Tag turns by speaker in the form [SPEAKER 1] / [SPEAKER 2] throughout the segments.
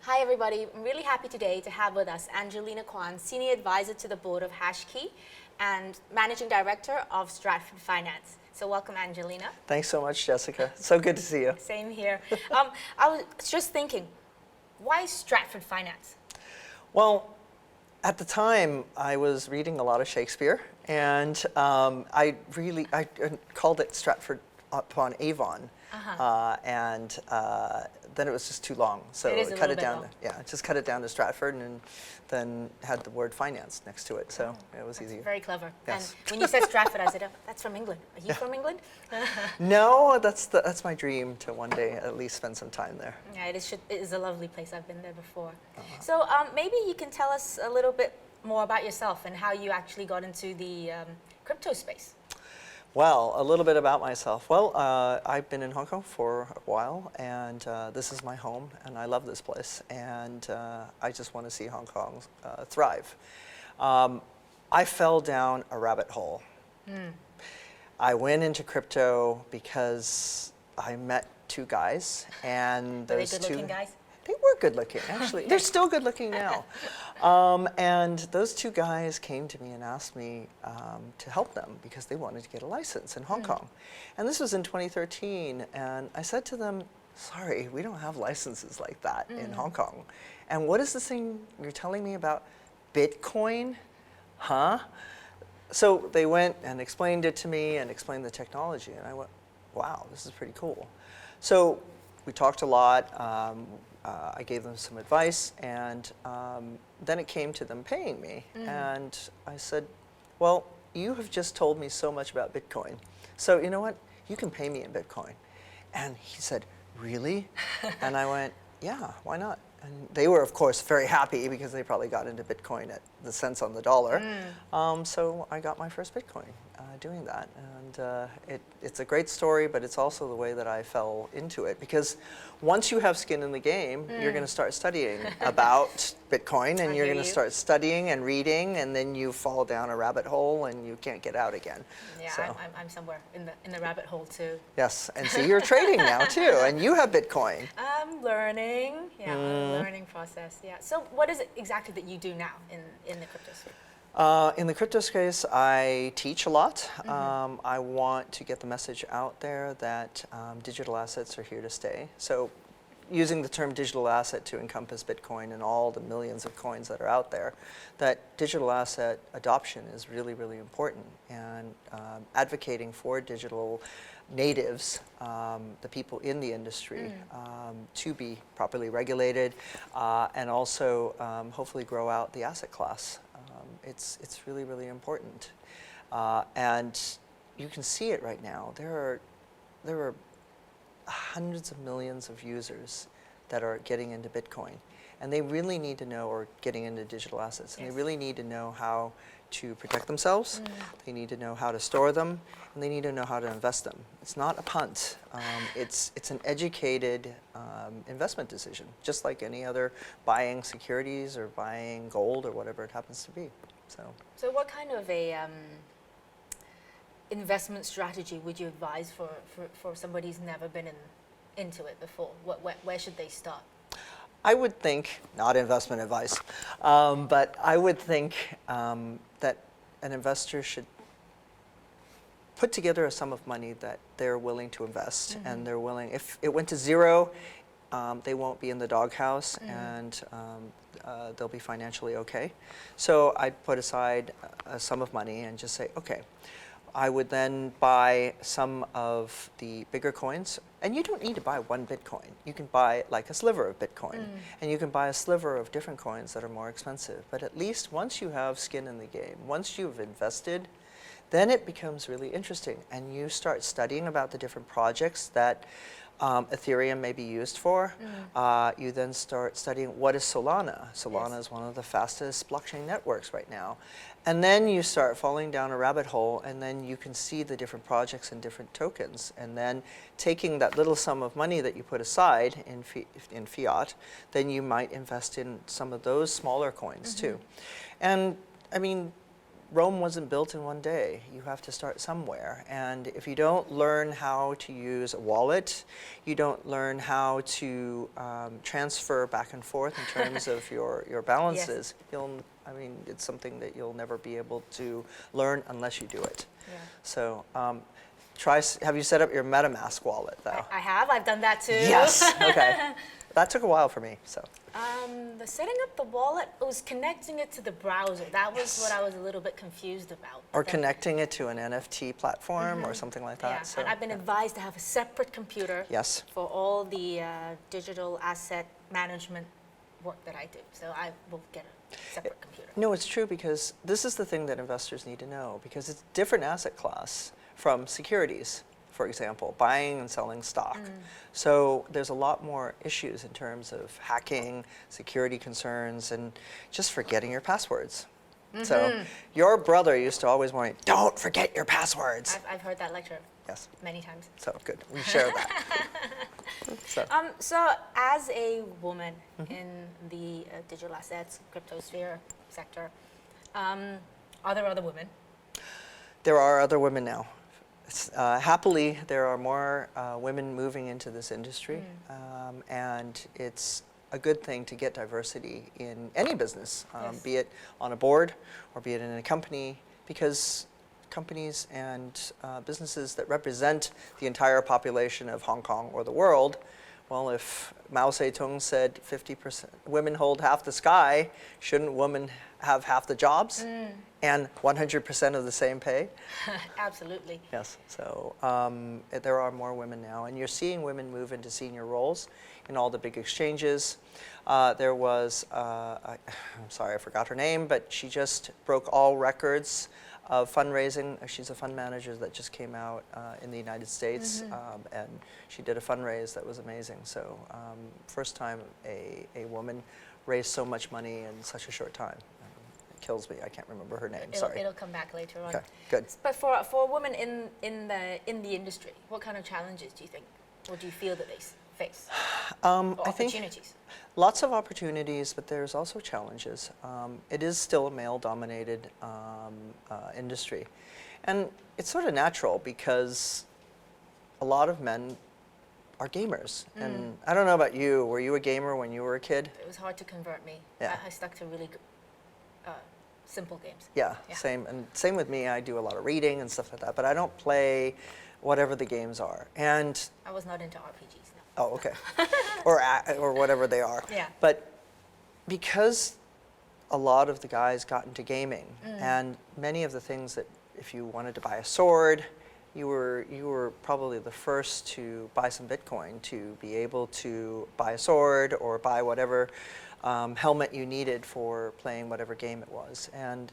[SPEAKER 1] Hi everybody, I'm really happy today to have with us Angelina Kwan, Senior Advisor to the Board of HashKey and Managing Director of Stratford Finance. So welcome, Angelina.
[SPEAKER 2] Thanks so much, Jessica. So good to see you.
[SPEAKER 1] Same here. I was just thinking, why Stratford Finance?
[SPEAKER 2] Well, at the time, I was reading a lot of Shakespeare, and I called it Stratford upon Avon. And then it was just too long, so
[SPEAKER 1] it
[SPEAKER 2] cut it down. Just cut it down to Stratford, and then had the word finance next to it, so it was easier.
[SPEAKER 1] Very clever.
[SPEAKER 2] Yes.
[SPEAKER 1] And when you said Stratford, I said, oh, that's from England. Are you from England?
[SPEAKER 2] No, that's my dream, to one day at least spend some time there.
[SPEAKER 1] Yeah, it is a lovely place. I've been there before. So maybe you can tell us a little bit more about yourself and how you actually got into the crypto space.
[SPEAKER 2] Well, a little bit about myself. Well, I've been in Hong Kong for a while, and this is my home, and I love this place, and I just want to see Hong Kong thrive. I fell down a rabbit hole. I went into crypto because I met two guys, and those
[SPEAKER 1] Were they good-looking guys?
[SPEAKER 2] They were good looking, actually. They're still good looking now. And those two guys came to me and asked me to help them because they wanted to get a license in Hong Kong. And this was in 2013. And I said to them, sorry, we don't have licenses like that in Hong Kong. And what is this thing you're telling me about Bitcoin? Huh? So they went and explained it to me and explained the technology. And I went, wow, this is pretty cool. So we talked a lot. I gave them some advice, and then it came to them paying me. And I said, well, you have just told me so much about Bitcoin. So you know what? You can pay me in Bitcoin. And he said, really? And I went, yeah, why not? And they were, of course, very happy because they probably got into Bitcoin at the cents on the dollar. So I got my first Bitcoin doing that. And it's a great story, but it's also the way that I fell into it. Because once you have skin in the game, you're going to start studying about Bitcoin, and you're going to start studying and reading, and then you fall down a rabbit hole and you can't get out again.
[SPEAKER 1] Yeah,
[SPEAKER 2] so.
[SPEAKER 1] I'm somewhere in the rabbit hole too.
[SPEAKER 2] Yes, and so you're trading now too, and you have Bitcoin.
[SPEAKER 1] I'm learning. Yeah, learning process. Yeah. So what is it exactly that you do now in the crypto space?
[SPEAKER 2] In the crypto space, I teach a lot. I want to get the message out there that digital assets are here to stay. So using the term digital asset to encompass Bitcoin and all the millions of coins that are out there, that digital asset adoption is really, really important. And advocating for digital natives, the people in the industry, to be properly regulated and also hopefully grow out the asset class. It's really, really important. And you can see it right now. There are hundreds of millions of users that are getting into Bitcoin. And they really need to know, or getting into digital assets, and they really need to know how to protect themselves. They need to know how to store them, and they need to know how to invest them. It's not a punt. It's an educated investment decision, just like any other buying securities or buying gold or whatever it happens to be.
[SPEAKER 1] So what kind of a investment strategy would you advise for somebody who's never been into it before? Where should they start?
[SPEAKER 2] I would think, not investment advice, but I would think that an investor should put together a sum of money that they're willing to invest, and they're willing, if it went to zero, they won't be in the doghouse, and they'll be financially okay. So I'd put aside a sum of money and just say, okay, I would then buy some of the bigger coins. And you don't need to buy one Bitcoin. You can buy like a sliver of Bitcoin. And you can buy a sliver of different coins that are more expensive. But at least once you have skin in the game, once you've invested, then it becomes really interesting. And you start studying about the different projects that Ethereum may be used for. You then start studying what is Solana. Solana is one of the fastest blockchain networks right now. And then you start falling down a rabbit hole, and then you can see the different projects and different tokens. And then taking that little sum of money that you put aside in fiat, then you might invest in some of those smaller coins too. And I mean, Rome wasn't built in one day. You have to start somewhere. And if you don't learn how to use a wallet, you don't learn how to transfer back and forth in terms of your balances, it's something that you'll never be able to learn unless you do it.
[SPEAKER 1] Yeah.
[SPEAKER 2] So have you set up your MetaMask wallet, though?
[SPEAKER 1] I have. I've done that too.
[SPEAKER 2] Yes. Okay. That took a while for me. So.
[SPEAKER 1] The setting up the wallet, it was connecting it to the browser. That was what I was a little bit confused about.
[SPEAKER 2] Or connecting it to an NFT platform or something like that.
[SPEAKER 1] Yeah.
[SPEAKER 2] So,
[SPEAKER 1] and I've been advised to have a separate computer
[SPEAKER 2] yes.
[SPEAKER 1] for all the digital asset management work that I do. So I will get a separate computer.
[SPEAKER 2] No, it's true, because this is the thing that investors need to know, because it's a different asset class from securities, for example, buying and selling stock. So there's a lot more issues in terms of hacking, security concerns, and just forgetting your passwords. So your brother used to always warn me, don't forget your passwords.
[SPEAKER 1] I've heard that lecture.
[SPEAKER 2] Yes.
[SPEAKER 1] Many times.
[SPEAKER 2] So good, we share that.
[SPEAKER 1] So as a woman in the digital assets, crypto sphere sector, are there other women?
[SPEAKER 2] There are other women now. Happily, there are more women moving into this industry, and it's a good thing to get diversity in any business, be it on a board or be it in a company, because companies and businesses that represent the entire population of Hong Kong or the world, well, if Mao Zedong said 50% women hold half the sky, shouldn't women have half the jobs and 100% of the same pay?
[SPEAKER 1] Absolutely.
[SPEAKER 2] Yes, so there are more women now, and you're seeing women move into senior roles in all the big exchanges. There was, I'm sorry, I forgot her name, but she just broke all records of fundraising. She's a fund manager that just came out in the United States, and she did a fundraise that was amazing. So first time a woman raised so much money in such a short time. It kills me. I can't remember her name. Sorry.
[SPEAKER 1] It'll come back later on.
[SPEAKER 2] Okay, good.
[SPEAKER 1] But for a woman in the industry, what kind of challenges do you think, or do you feel that they face? Or
[SPEAKER 2] I think
[SPEAKER 1] opportunities?
[SPEAKER 2] lots of opportunities, but there's also challenges. It is still a male-dominated industry. And it's sort of natural, because a lot of men are gamers. And I don't know about you, were you a gamer when you were a kid?
[SPEAKER 1] It was hard to convert me.
[SPEAKER 2] Yeah.
[SPEAKER 1] I stuck to really simple games.
[SPEAKER 2] Yeah, same. And same with me. I do a lot of reading and stuff like that, but I don't play whatever the games are. And
[SPEAKER 1] I was not into RPGs, no.
[SPEAKER 2] oh, okay. or whatever they are.
[SPEAKER 1] Yeah.
[SPEAKER 2] But because a lot of the guys got into gaming, and many of the things that, if you wanted to buy a sword, you were probably the first to buy some Bitcoin to be able to buy a sword or buy whatever helmet you needed for playing whatever game it was. And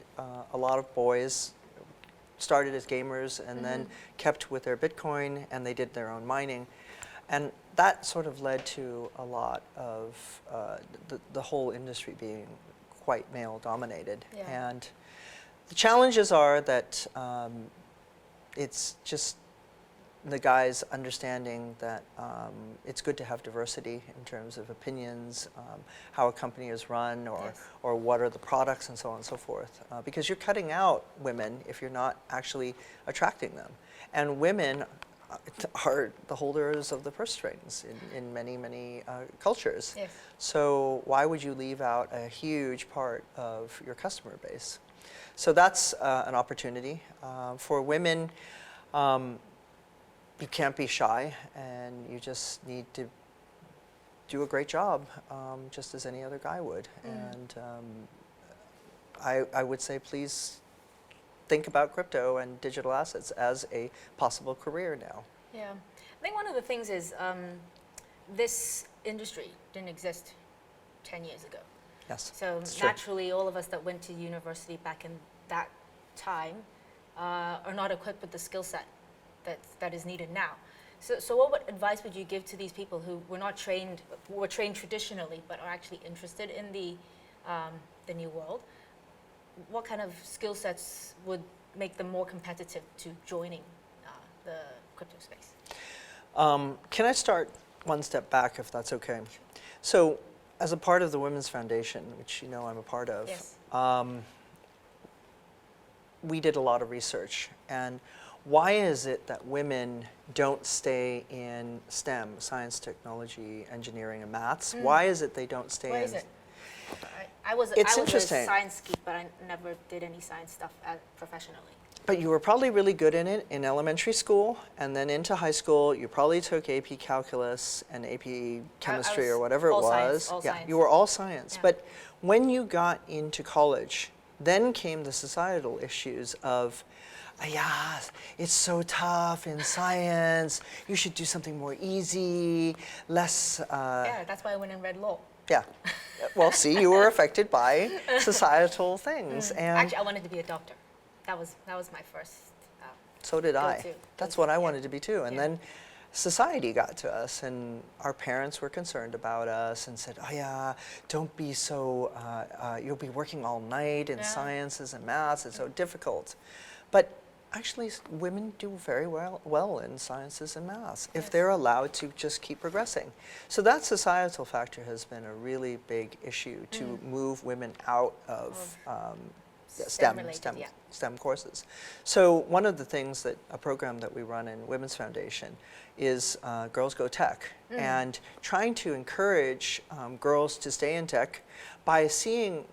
[SPEAKER 2] a lot of boys started as gamers and then kept with their Bitcoin, and they did their own mining. And that sort of led to a lot of the whole industry being quite male-dominated.
[SPEAKER 1] Yeah.
[SPEAKER 2] And the challenges are that it's just the guys understanding that it's good to have diversity in terms of opinions, how a company is run, or what are the products, and so on and so forth. Because you're cutting out women if you're not actually attracting them. And women are the holders of the purse strings in many, many cultures.
[SPEAKER 1] Yes.
[SPEAKER 2] So why would you leave out a huge part of your customer base? So that's an opportunity. For women, you can't be shy, and you just need to do a great job, just as any other guy would. And I would say, please think about crypto and digital assets as a possible career now.
[SPEAKER 1] Yeah. I think one of the things is this industry didn't exist 10 years ago.
[SPEAKER 2] Yes.
[SPEAKER 1] So naturally, all of us that went to university back in that time are not equipped with the skill set that is needed now. So what advice would you give to these people who were trained traditionally, but are actually interested in the new world? What kind of skill sets would make them more competitive to joining the crypto space?
[SPEAKER 2] Can I start one step back, if that's okay? So, as a part of the Women's Foundation, which you know I'm a part of,
[SPEAKER 1] Yes.
[SPEAKER 2] we did a lot of research. And why is it that women don't stay in STEM, science, technology, engineering, and maths? Why is it they don't stay in?
[SPEAKER 1] Why is it? I was
[SPEAKER 2] It's
[SPEAKER 1] a
[SPEAKER 2] interesting.
[SPEAKER 1] science geek, but I never did any science stuff professionally.
[SPEAKER 2] But you were probably really good in it in elementary school, and then into high school, you probably took AP Calculus and AP Chemistry or whatever it
[SPEAKER 1] all
[SPEAKER 2] was.
[SPEAKER 1] science, all
[SPEAKER 2] Yeah,
[SPEAKER 1] science.
[SPEAKER 2] you were all science.
[SPEAKER 1] Yeah.
[SPEAKER 2] But when you got into college, then came the societal issues of, yeah, it's so tough in science. You should do something more easy, less.
[SPEAKER 1] Yeah, that's why I went and read law.
[SPEAKER 2] Yeah. Well, see, you were affected by societal things, and
[SPEAKER 1] Actually, I wanted to be a doctor. That was my first.
[SPEAKER 2] so did I.
[SPEAKER 1] go-to.
[SPEAKER 2] That's what I wanted to be too. And
[SPEAKER 1] Yeah.
[SPEAKER 2] then society got to us, and our parents were concerned about us and said, oh yeah, don't be so, you'll be working all night in
[SPEAKER 1] Yeah.
[SPEAKER 2] sciences and maths, it's so difficult. But actually, women do very well in sciences and maths if
[SPEAKER 1] Yes.
[SPEAKER 2] they're allowed to just keep progressing. So that societal factor has been a really big issue to move women out of
[SPEAKER 1] STEM-related, yeah.
[SPEAKER 2] STEM courses. So one of the things that a program that we run in Women's Foundation is Girls Go Tech, and trying to encourage girls to stay in tech by seeing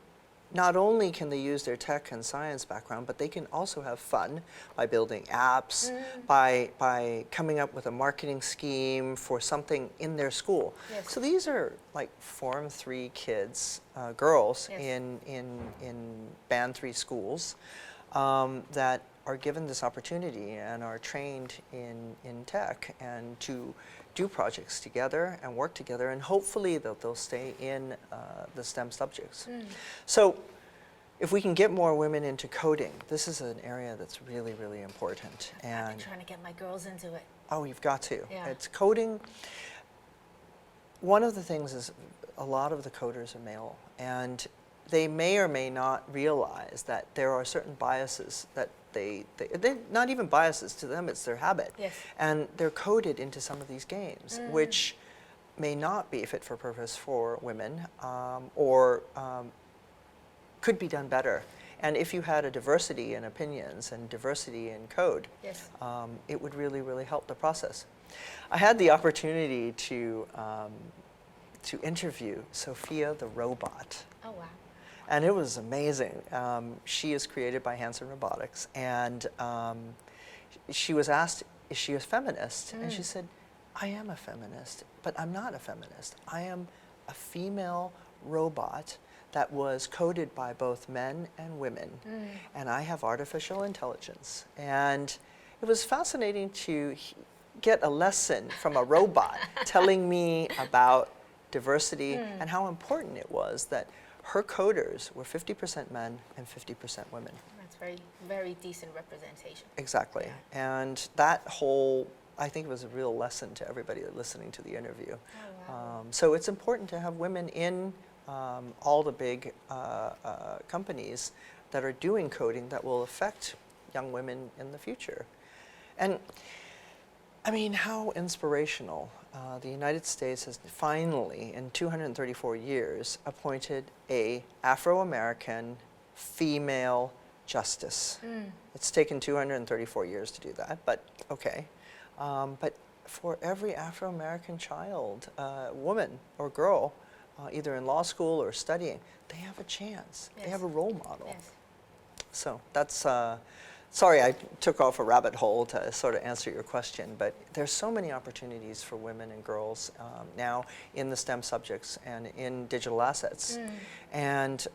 [SPEAKER 2] not only can they use their tech and science background, but they can also have fun by building apps, by coming up with a marketing scheme for something in their school.
[SPEAKER 1] Yes.
[SPEAKER 2] So these are like Form 3 kids, girls
[SPEAKER 1] Yes.
[SPEAKER 2] in Band 3 schools that are given this opportunity and are trained in tech and to do projects together and work together, and hopefully they'll stay in the STEM subjects. So if we can get more women into coding, this is an area that's really, really important.
[SPEAKER 1] I've
[SPEAKER 2] And
[SPEAKER 1] been trying to get my girls into it.
[SPEAKER 2] oh, you've got to.
[SPEAKER 1] Yeah.
[SPEAKER 2] It's coding. One of the things is a lot of the coders are male, and they may or may not realize that there are certain biases that they're not even biases to them, it's their habit.
[SPEAKER 1] Yes.
[SPEAKER 2] And they're coded into some of these games, which may not be fit for purpose for women, or could be done better. And if you had a diversity in opinions and diversity in code,
[SPEAKER 1] Yes.
[SPEAKER 2] it would really, really help the process. I had the opportunity to interview Sophia the robot.
[SPEAKER 1] Oh wow.
[SPEAKER 2] And it was amazing. She is created by Hanson Robotics, and she was asked, is she a feminist? And she said, I am a feminist, but I'm not a feminist. I am a female robot that was coded by both men and women, and I have artificial intelligence. And it was fascinating to get a lesson from a robot telling me about diversity and how important it was that her coders were 50% men and 50% women.
[SPEAKER 1] That's very, very decent representation.
[SPEAKER 2] Exactly. And that whole, I think it was a real lesson to everybody listening to the interview.
[SPEAKER 1] Oh, wow.
[SPEAKER 2] So it's important to have women in all the big companies that are doing coding that will affect young women in the future. And I mean, how inspirational. The United States has finally, in 234 years, appointed a Afro-American female justice. It's taken 234 years to do that, but okay. But for every Afro-American child, woman or girl, either in law school or studying, they have a chance.
[SPEAKER 1] Yes.
[SPEAKER 2] They have a role model.
[SPEAKER 1] Yes.
[SPEAKER 2] So that's, sorry I took off a rabbit hole to sort of answer your question, but there's so many opportunities for women and girls now in the STEM subjects and in digital assets. And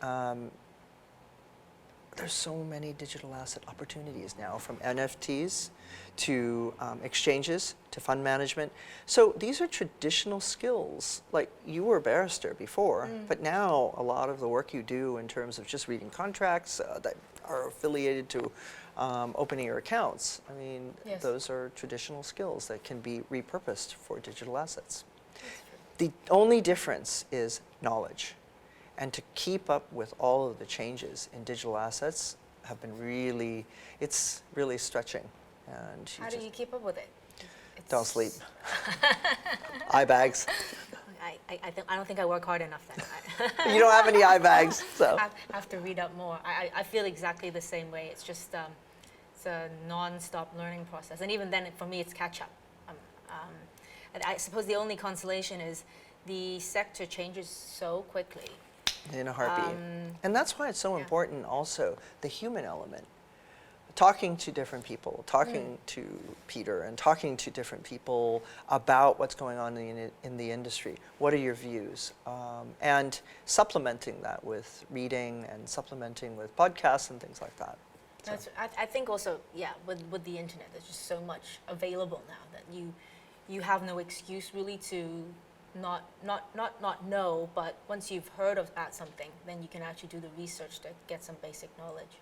[SPEAKER 2] there's so many digital asset opportunities now, from NFTs to exchanges to fund management. So these are traditional skills. Like, you were a barrister before, but now a lot of the work you do in terms of just reading contracts that are affiliated to opening your accounts, I mean,
[SPEAKER 1] Yes.
[SPEAKER 2] those are traditional skills that can be repurposed for digital assets. The only difference is knowledge. And to keep up with all of the changes in digital assets have been really, it's really stretching. And
[SPEAKER 1] How do you keep up with it?
[SPEAKER 2] don't sleep. Eye bags.
[SPEAKER 1] I I don't think I work hard enough then.
[SPEAKER 2] You don't have any eye bags, so.
[SPEAKER 1] I have to read up more. I feel exactly the same way. It's just it's a non-stop learning process, and even then, for me, it's catch-up. And I suppose the only consolation is the sector changes so quickly.
[SPEAKER 2] In a heartbeat. And that's why it's so important also, the human element. Talking to different people, talking to Peter and talking to different people about what's going on in the industry. What are your views? And supplementing that with reading and supplementing with podcasts and things like that. So.
[SPEAKER 1] I think also, with the internet, there's just so much available now that you have no excuse really to not know, but once you've heard about something, then you can actually do the research to get some basic knowledge.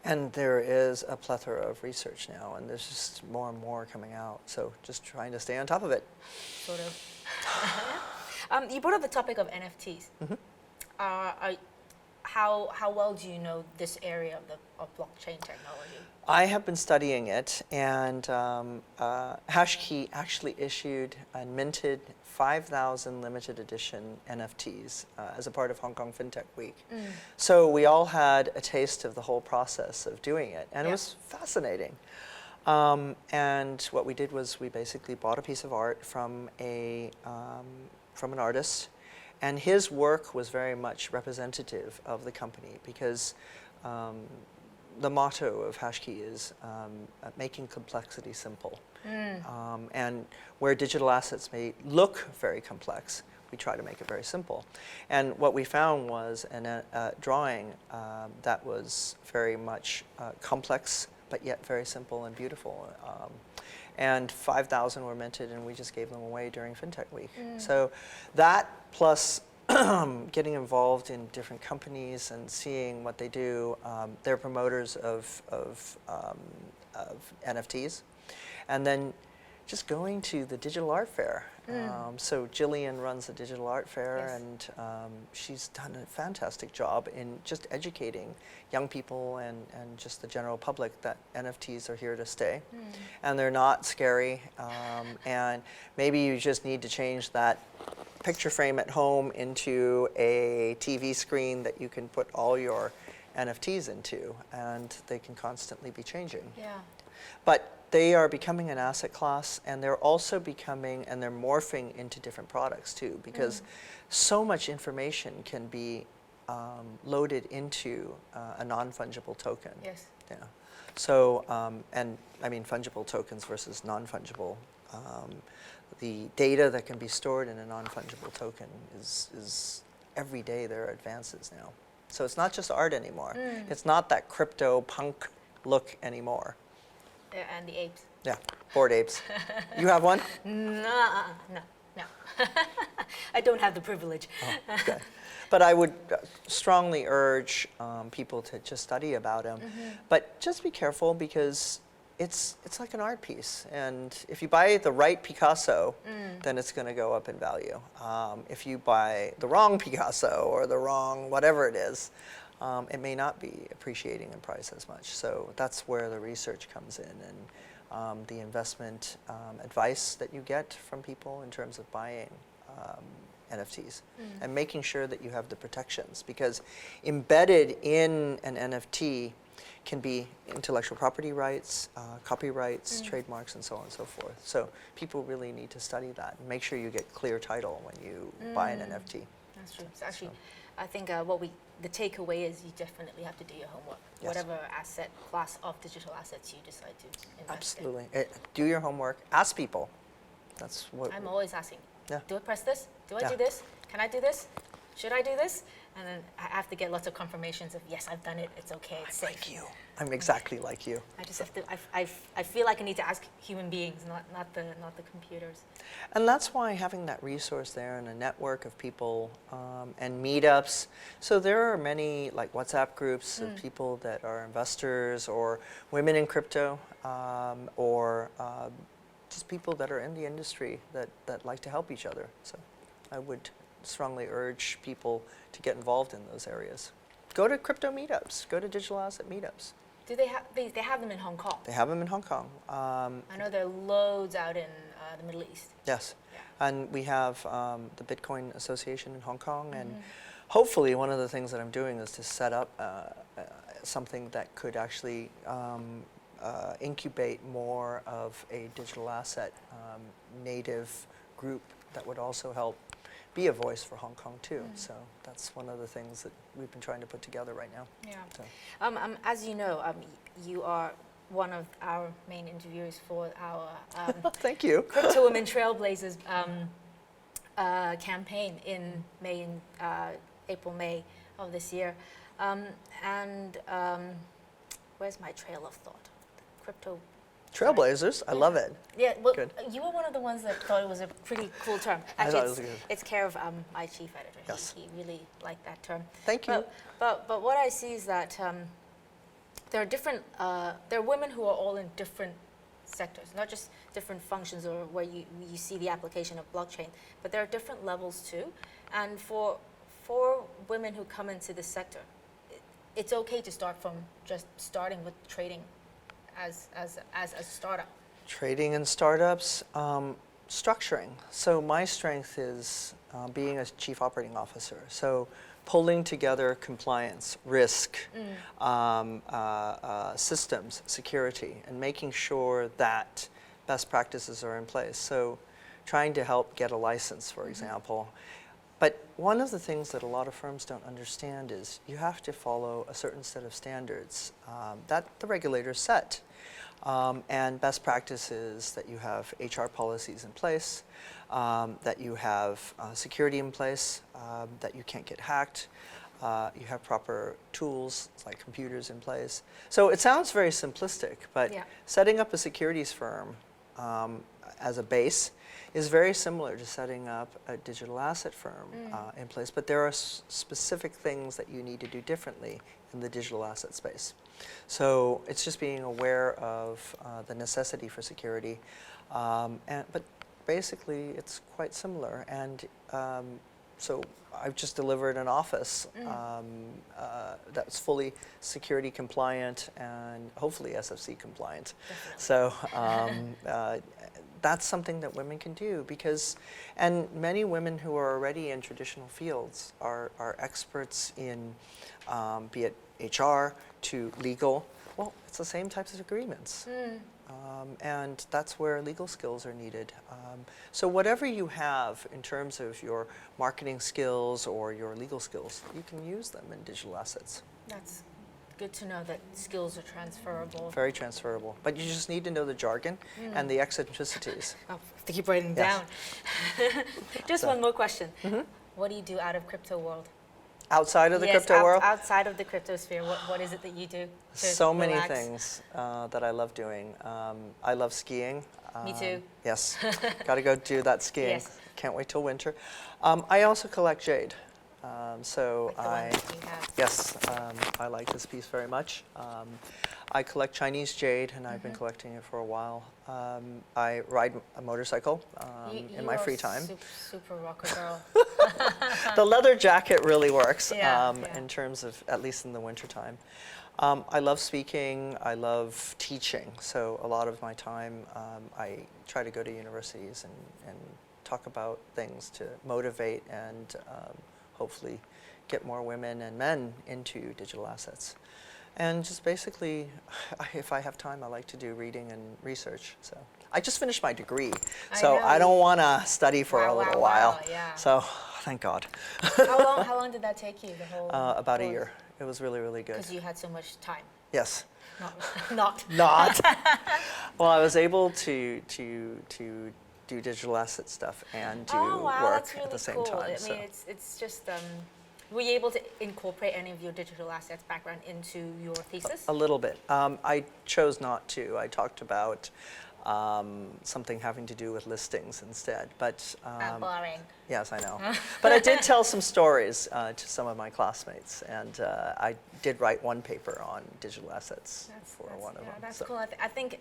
[SPEAKER 2] And there is a plethora of research now, and there's just more and more coming out. So just trying to stay on top of it.
[SPEAKER 1] Sort of. You brought up the topic of NFTs. Mm-hmm. How well do you know this area of blockchain technology?
[SPEAKER 2] I have been studying it, and HashKey actually issued and minted 5,000 limited edition NFTs as a part of Hong Kong FinTech Week. So we all had a taste of the whole process of doing it, and it was fascinating. And what we did was we basically bought a piece of art from an artist, and his work was very much representative of the company because the motto of HashKey is making complexity simple. And where digital assets may look very complex, we try to make it very simple. And what we found was a drawing that was very much complex, but yet very simple and beautiful. And 5,000 were minted, and we just gave them away during FinTech Week. So that plus getting involved in different companies and seeing what they do. They're promoters of NFTs. And then just going to the digital art fair. So Jillian runs the digital art fair, and she's done a fantastic job in just educating young people and just the general public that NFTs are here to stay. And they're not scary. And maybe you just need to change that picture frame at home into a TV screen that you can put all your NFTs into, and they can constantly be changing. But they are becoming an asset class, and they're also becoming, and they're morphing into different products too, because so much information can be loaded into a non-fungible token. So, and I mean fungible tokens versus non-fungible. The data that can be stored in a non-fungible token is every day there are advances now. So it's not just art anymore. It's not that crypto punk look anymore.
[SPEAKER 1] And the apes.
[SPEAKER 2] Yeah, bored apes. You have one?
[SPEAKER 1] No. I don't have the privilege.
[SPEAKER 2] Okay. But I would strongly urge people to just study about them. But just be careful because it's like an art piece. And if you buy the right Picasso, then it's going to go up in value. If you buy the wrong Picasso or the wrong whatever it is, it may not be appreciating in price as much. So that's where the research comes in, and the investment advice that you get from people in terms of buying NFTs and making sure that you have the protections, because embedded in an NFT can be intellectual property rights, copyrights, trademarks, and so on and so forth. So people really need to study that and make sure you get clear title when you buy an NFT.
[SPEAKER 1] That's true. So actually, I think the takeaway is you definitely have to do your homework. Whatever asset class of digital assets you decide to invest
[SPEAKER 2] Absolutely. Do your homework. Ask people. That's what
[SPEAKER 1] I'm always asking.
[SPEAKER 2] Yeah.
[SPEAKER 1] Do I press this? Do I do this? Can I do this? Should I do this? And then I have to get lots of confirmations of, yes, I've done it, it's okay, it's safe.
[SPEAKER 2] Like you. I'm exactly like you.
[SPEAKER 1] I just have to, I feel like I need to ask human beings, not the computers.
[SPEAKER 2] And that's why having that resource there and a network of people and meetups. So there are many like WhatsApp groups of people that are investors or women in crypto or just people that are in the industry that like to help each other. So I would strongly urge people to get involved in those areas. Go to crypto meetups. Go to digital asset meetups.
[SPEAKER 1] Do they have them in Hong Kong?
[SPEAKER 2] They have them in Hong Kong.
[SPEAKER 1] I know there are loads out in the Middle East.
[SPEAKER 2] Yes.
[SPEAKER 1] Yeah.
[SPEAKER 2] And we have the Bitcoin Association in Hong Kong, and hopefully one of the things that I'm doing is to set up something that could actually incubate more of a digital asset native group that would also help be a voice for Hong Kong too. So that's one of the things that we've been trying to put together right now.
[SPEAKER 1] Yeah.
[SPEAKER 2] So.
[SPEAKER 1] As you know, you are one of our main interviewers for our
[SPEAKER 2] Thank you.
[SPEAKER 1] Crypto Women Trailblazers campaign in April, May of this year. Where's my trail of thought? Crypto.
[SPEAKER 2] Trailblazers, I love it.
[SPEAKER 1] Yeah, well,
[SPEAKER 2] Good.
[SPEAKER 1] you were one of the ones that thought it was a pretty cool term.
[SPEAKER 2] I
[SPEAKER 1] Actually,
[SPEAKER 2] thought it was good.
[SPEAKER 1] it's care of my chief editor.
[SPEAKER 2] Yes.
[SPEAKER 1] He really liked that term.
[SPEAKER 2] Thank you.
[SPEAKER 1] But what I see is that there are different, there are women who are all in different sectors, not just different functions or where you see the application of blockchain, but there are different levels too. And for women who come into this sector, it's okay to start from just starting with trading as a startup.
[SPEAKER 2] Trading and startups, structuring. So my strength is being a chief operating officer. So pulling together compliance, risk, systems, security, and making sure that best practices are in place. So trying to help get a license, for example. But one of the things that a lot of firms don't understand is you have to follow a certain set of standards that the regulators set. And best practices that you have HR policies in place, that you have security in place, that you can't get hacked, you have proper tools like computers in place. So it sounds very simplistic, but setting up a securities firm as a base is very similar to setting up a digital asset firm in place, but there are specific things that you need to do differently in the digital asset space. So it's just being aware of the necessity for security, but basically it's quite similar. And so I've just delivered an office that's fully security compliant and hopefully SFC compliant. So that's something that women can do and many women who are already in traditional fields are experts in, be it HR to legal. Well, it's the same types of agreements. And that's where legal skills are needed. So whatever you have in terms of your marketing skills or your legal skills, you can use them in digital assets.
[SPEAKER 1] That's good to know that skills are transferable.
[SPEAKER 2] Very transferable. But you just need to know the jargon and the eccentricities.
[SPEAKER 1] Oh, I have to keep writing down. Just one more question. What do you do out of crypto world?
[SPEAKER 2] Outside of the crypto world?
[SPEAKER 1] Outside of the crypto sphere, what is it that you do to
[SPEAKER 2] So many
[SPEAKER 1] relax?
[SPEAKER 2] things that I love doing. I love skiing.
[SPEAKER 1] Me too.
[SPEAKER 2] Yes, got to go do that skiing.
[SPEAKER 1] Yes.
[SPEAKER 2] Can't wait till winter. I also collect jade. So
[SPEAKER 1] Like the one that you have.
[SPEAKER 2] yes, I like this piece very much. I collect Chinese jade, and I've been collecting it for a while. I ride a motorcycle in my free time.
[SPEAKER 1] Super rocker girl.
[SPEAKER 2] The leather jacket really works
[SPEAKER 1] Yeah.
[SPEAKER 2] in terms of, at least in the wintertime. I love speaking, I love teaching, so a lot of my time I try to go to universities and talk about things to motivate and hopefully get more women and men into digital assets. And just basically, if I have time, I like to do reading and research. So I just finished my degree, so I don't want to study for a little while.
[SPEAKER 1] Yeah.
[SPEAKER 2] So thank God.
[SPEAKER 1] How long did that take you? The whole
[SPEAKER 2] about a
[SPEAKER 1] course?
[SPEAKER 2] year. It was really, really good.
[SPEAKER 1] Because you had so much time.
[SPEAKER 2] Yes.
[SPEAKER 1] Not.
[SPEAKER 2] Well, I was able to do digital asset stuff and do work
[SPEAKER 1] that's really
[SPEAKER 2] at the same
[SPEAKER 1] cool.
[SPEAKER 2] time.
[SPEAKER 1] I mean, it's just. Were you able to incorporate any of your digital assets background into your thesis?
[SPEAKER 2] A little bit. I chose not to. I talked about something having to do with listings instead. But
[SPEAKER 1] boring.
[SPEAKER 2] yes, I know. But I did tell some stories to some of my classmates, and I did write one paper on digital assets for one of them.
[SPEAKER 1] That's cool. I think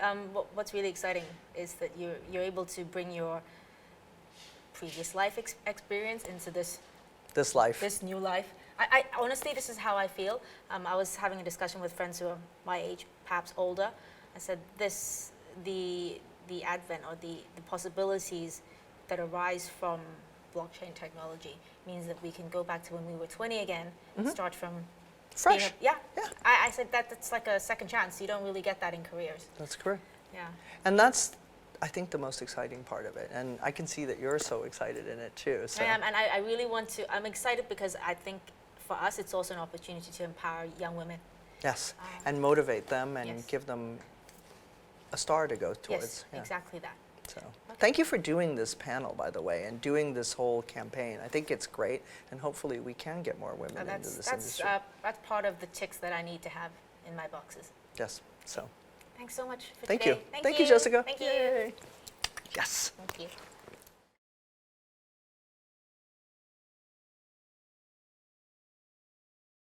[SPEAKER 1] what's really exciting is that you're able to bring your previous life experience into this new life. I honestly, this is how I feel. I was having a discussion with friends who are my age, perhaps older. I said the advent or the possibilities that arise from blockchain technology means that we can go back to when we were 20 again, start from
[SPEAKER 2] Fresh.
[SPEAKER 1] Yeah.
[SPEAKER 2] Yeah.
[SPEAKER 1] I said that's like a second chance. You don't really get that in careers.
[SPEAKER 2] That's correct.
[SPEAKER 1] Yeah.
[SPEAKER 2] And that's, I think, the most exciting part of it. And I can see that you're so excited in it too. So.
[SPEAKER 1] I am, and I really want to, I'm excited because I think for us it's also an opportunity to empower young women.
[SPEAKER 2] Yes, and motivate them and
[SPEAKER 1] yes.
[SPEAKER 2] give them a star to go towards.
[SPEAKER 1] Yes,
[SPEAKER 2] Yeah.
[SPEAKER 1] exactly that.
[SPEAKER 2] So, thank you for doing this panel, by the way, and doing this whole campaign. I think it's great, and hopefully we can get more women into this industry.
[SPEAKER 1] That's part of the ticks that I need to have in my boxes.
[SPEAKER 2] Yes, so.
[SPEAKER 1] Thanks so much for
[SPEAKER 2] Thank
[SPEAKER 1] today.
[SPEAKER 2] you. Thank you, Jessica.
[SPEAKER 1] Thank you.
[SPEAKER 2] Yay. Yes.
[SPEAKER 1] Thank you.